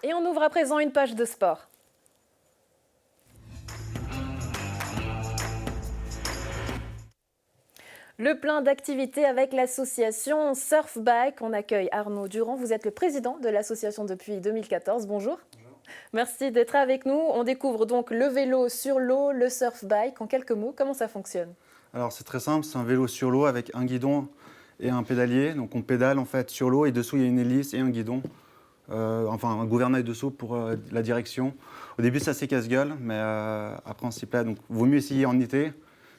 Et on ouvre à présent une page de sport. Le plein d'activités avec l'association Surf Bike. On accueille Arnaud Durand. Vous êtes le président de l'association depuis 2014. Bonjour. Bonjour. Merci d'être avec nous. On découvre donc le vélo sur l'eau, le surf bike. En quelques mots, comment ça fonctionne? Alors c'est très simple, c'est un vélo sur l'eau avec un guidon et un pédalier. Donc on pédale en fait sur l'eau et dessous il y a une hélice et un guidon. Enfin un gouvernail dessous pour la direction. Au début c'est assez casse-gueule, mais après on s'y plaît. Donc vaut mieux essayer en été.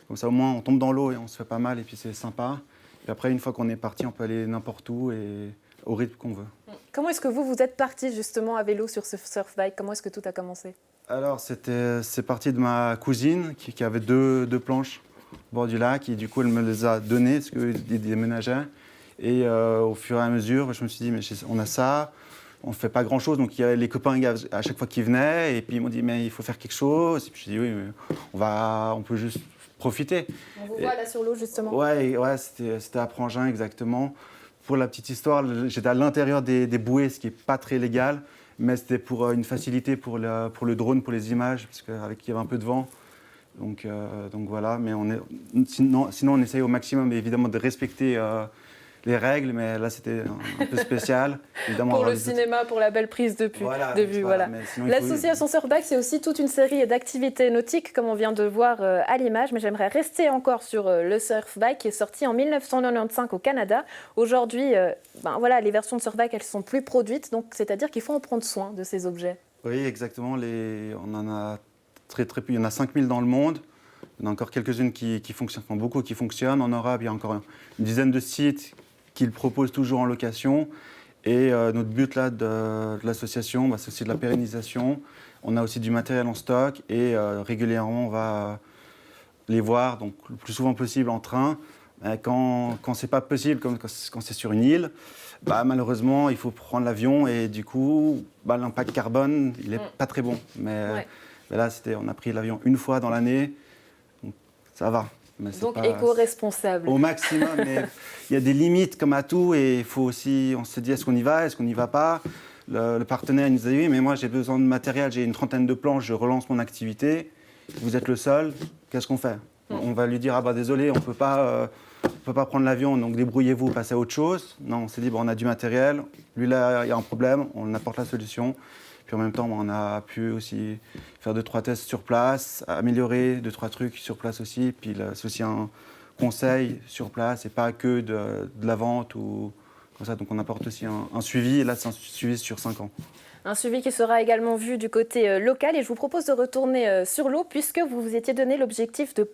Comme ça au moins on tombe dans l'eau et on se fait pas mal et puis c'est sympa. Et après une fois qu'on est parti, on peut aller n'importe où et au rythme qu'on veut. Comment est-ce que vous êtes parti justement à vélo sur ce surf bike? Comment est-ce que tout a commencé? Alors c'est parti de ma cousine qui avait deux planches au bord du lac et du coup elle me les a données parce qu'elle déménageait. Et au fur et à mesure, je me suis dit, mais on a ça, on ne fait pas grand-chose. Donc il y avait les copains à chaque fois qu'ils venaient et puis ils m'ont dit, mais il faut faire quelque chose. Et puis j'ai dit, oui, mais on peut juste profiter. On vous voit là sur l'eau justement. Ouais, c'était à Prangin exactement. Pour la petite histoire, j'étais à l'intérieur des bouées, ce qui n'est pas très légal, mais c'était pour une facilité pour le drone, pour les images, parce qu'il y avait un peu de vent. Donc voilà, mais sinon on essaye au maximum évidemment de respecter les règles, mais là c'était un peu spécial. Évidemment, Pour le cinéma, pour la belle prise de vue. Voilà. L'association Surfbike, c'est aussi toute une série d'activités nautiques, comme on vient de voir à l'image, mais j'aimerais rester encore sur le surfbike qui est sorti en 1995 au Canada. Aujourd'hui, voilà, les versions de surfbike, elles sont plus produites, donc c'est-à-dire qu'il faut en prendre soin de ces objets. Oui, exactement. On en a très peu. Il y en a 5000 dans le monde. Il y en a encore quelques-unes qui fonctionnent, enfin beaucoup qui fonctionnent. En Europe, il y a encore une dizaine de sites qui le proposent toujours en location. Et notre but là de l'association, c'est aussi de la pérennisation. On a aussi du matériel en stock et régulièrement on va les voir donc, le plus souvent possible en train. Quand c'est pas possible, comme quand c'est sur une île, malheureusement il faut prendre l'avion et du coup l'impact carbone il est pas très bon. Mais là on a pris l'avion une fois dans l'année, donc ça va. Mais donc éco-responsable. Au maximum, mais il y a des limites comme à tout et il faut aussi, on se dit est-ce qu'on y va, est-ce qu'on n'y va pas. Le partenaire il nous a dit oui mais moi j'ai besoin de matériel, j'ai une trentaine de planches, je relance mon activité, vous êtes le seul, qu'est-ce qu'on fait? On va lui dire désolé on peut pas prendre l'avion donc débrouillez-vous, passez à autre chose. Non, on s'est dit on a du matériel, lui là il y a un problème, on apporte la solution. Puis en même temps, on a pu aussi faire 2-3 tests sur place, améliorer 2-3 trucs sur place aussi. Puis c'est aussi un conseil sur place et pas que de la vente ou comme ça. Donc on apporte aussi un suivi. Et là, c'est un suivi sur 5 ans. Un suivi qui sera également vu du côté local. Et je vous propose de retourner sur l'eau puisque vous vous étiez donné l'objectif de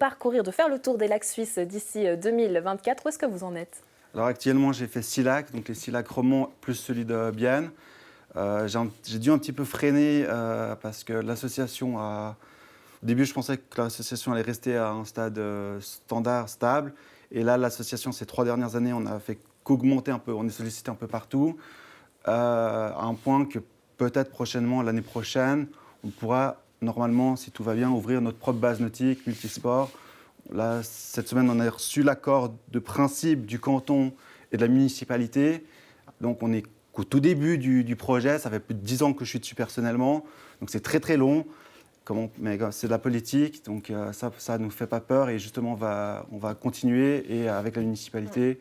faire le tour des lacs suisses d'ici 2024. Où est-ce que vous en êtes? Alors actuellement, j'ai fait 6 lacs, donc les 6 lacs Romont plus celui de Bienne. J'ai dû un petit peu freiner parce que l'association a... Au début, je pensais que l'association allait rester à un stade standard, stable. Et là, l'association, ces 3 dernières années, on a fait qu'augmenter un peu. On est sollicité un peu partout, à un point que peut-être prochainement, l'année prochaine, on pourra normalement, si tout va bien, ouvrir notre propre base nautique, multisport. Là, cette semaine, on a reçu l'accord de principe du canton et de la municipalité. Donc, on est au tout début du projet, ça fait plus de 10 ans que je suis dessus personnellement, donc c'est très très long, mais c'est de la politique, donc ça ne nous fait pas peur et justement on va continuer et avec la municipalité.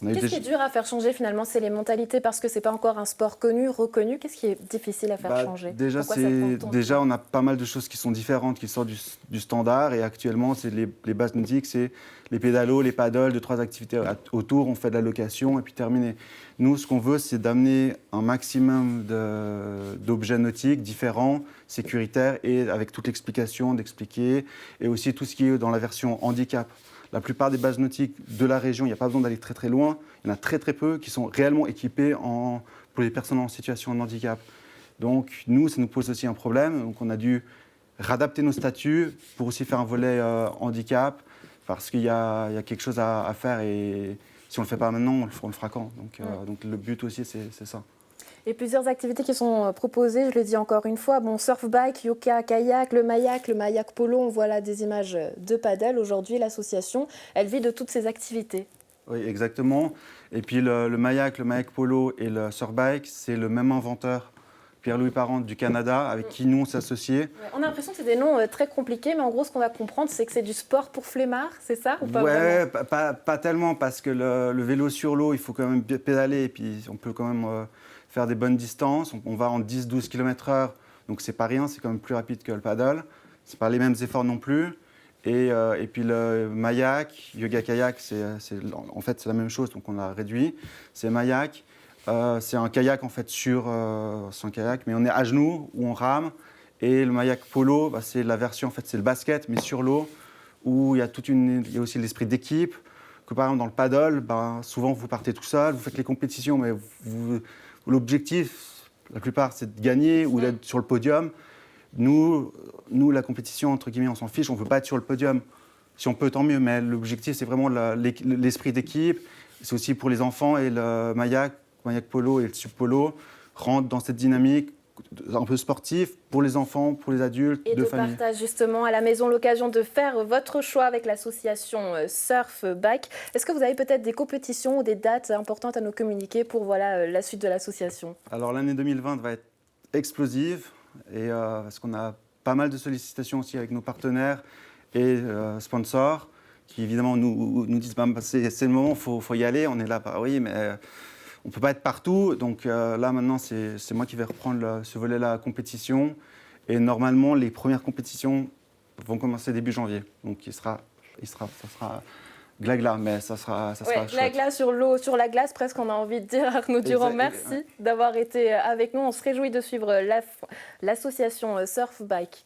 Qu'est-ce qui est dur à faire changer finalement? C'est les mentalités parce que ce n'est pas encore un sport connu, reconnu. Qu'est-ce qui est difficile à faire changer? Déjà, on a pas mal de choses qui sont différentes, qui sortent du standard. Et actuellement, c'est les bases nautiques, c'est les pédalos, les paddles, 2-3 activités autour. On fait de la location et puis terminé. Nous, ce qu'on veut, c'est d'amener un maximum d'objets nautiques différents, sécuritaires et avec toute l'explication, d'expliquer. Et aussi tout ce qui est dans la version handicap. La plupart des bases nautiques de la région, il n'y a pas besoin d'aller très très loin. Il y en a très très peu qui sont réellement équipés pour les personnes en situation de handicap. Donc nous, ça nous pose aussi un problème. Donc on a dû réadapter nos statuts pour aussi faire un volet handicap parce qu'il y a quelque chose à faire et si on ne le fait pas maintenant, on le fera quand. Donc le but aussi, c'est ça. Et plusieurs activités qui sont proposées, je le dis encore une fois, surf-bike, yoga, kayak, le mayak polo, on voit là des images de paddle. Aujourd'hui, l'association, elle vit de toutes ces activités. Oui, exactement. Et puis le mayak polo et le surf-bike, c'est le même inventeur Pierre-Louis Parent du Canada, avec qui nous on s'est associés. Ouais, on a l'impression que c'est des noms très compliqués, mais en gros, ce qu'on va comprendre, c'est que c'est du sport pour flemmards, c'est ça ou pas Ouais, pas tellement, parce que le vélo sur l'eau, il faut quand même pédaler, et puis on peut quand même faire des bonnes distances. On va en 10-12 km/h, donc c'est pas rien, c'est quand même plus rapide que le paddle. C'est pas les mêmes efforts non plus. Et puis le Mayak, Yoga Kayak, en fait c'est la même chose, donc on a réduit. C'est Mayak, c'est un kayak en fait c'est un kayak, mais on est à genoux ou on rame. Et le Mayak Polo, c'est la version, en fait c'est le basket, mais sur l'eau, où il y a aussi l'esprit d'équipe. Que par exemple dans le paddle, souvent vous partez tout seul, vous faites les compétitions, mais l'objectif, la plupart, c'est de gagner ou d'être sur le podium. Nous, la compétition, entre guillemets, on s'en fiche, on ne veut pas être sur le podium. Si on peut, tant mieux, mais l'objectif, c'est vraiment l'esprit d'équipe. C'est aussi pour les enfants, et le Mayak Polo et le Sub Polo rentrent dans cette dynamique un peu sportive pour les enfants, pour les adultes, et de famille. partage justement à la maison, l'occasion de faire votre choix avec l'association Surf Bike. Est-ce que vous avez peut-être des compétitions ou des dates importantes à nous communiquer pour la suite de l'association? Alors l'année 2020 va être explosive, et parce qu'on a pas mal de sollicitations aussi avec nos partenaires et sponsors qui évidemment nous disent c'est le moment, il faut y aller. On est là, oui, mais on ne peut pas être partout. Donc là maintenant c'est moi qui vais reprendre ce volet-là à compétition, et normalement les premières compétitions vont commencer début janvier. Donc ça sera glagla, mais ça sera glagla sur l'eau, sur la glace, presque, on a envie de dire. Arnaud Durand, merci d'avoir été avec nous. On se réjouit de suivre l'association Surf Bike.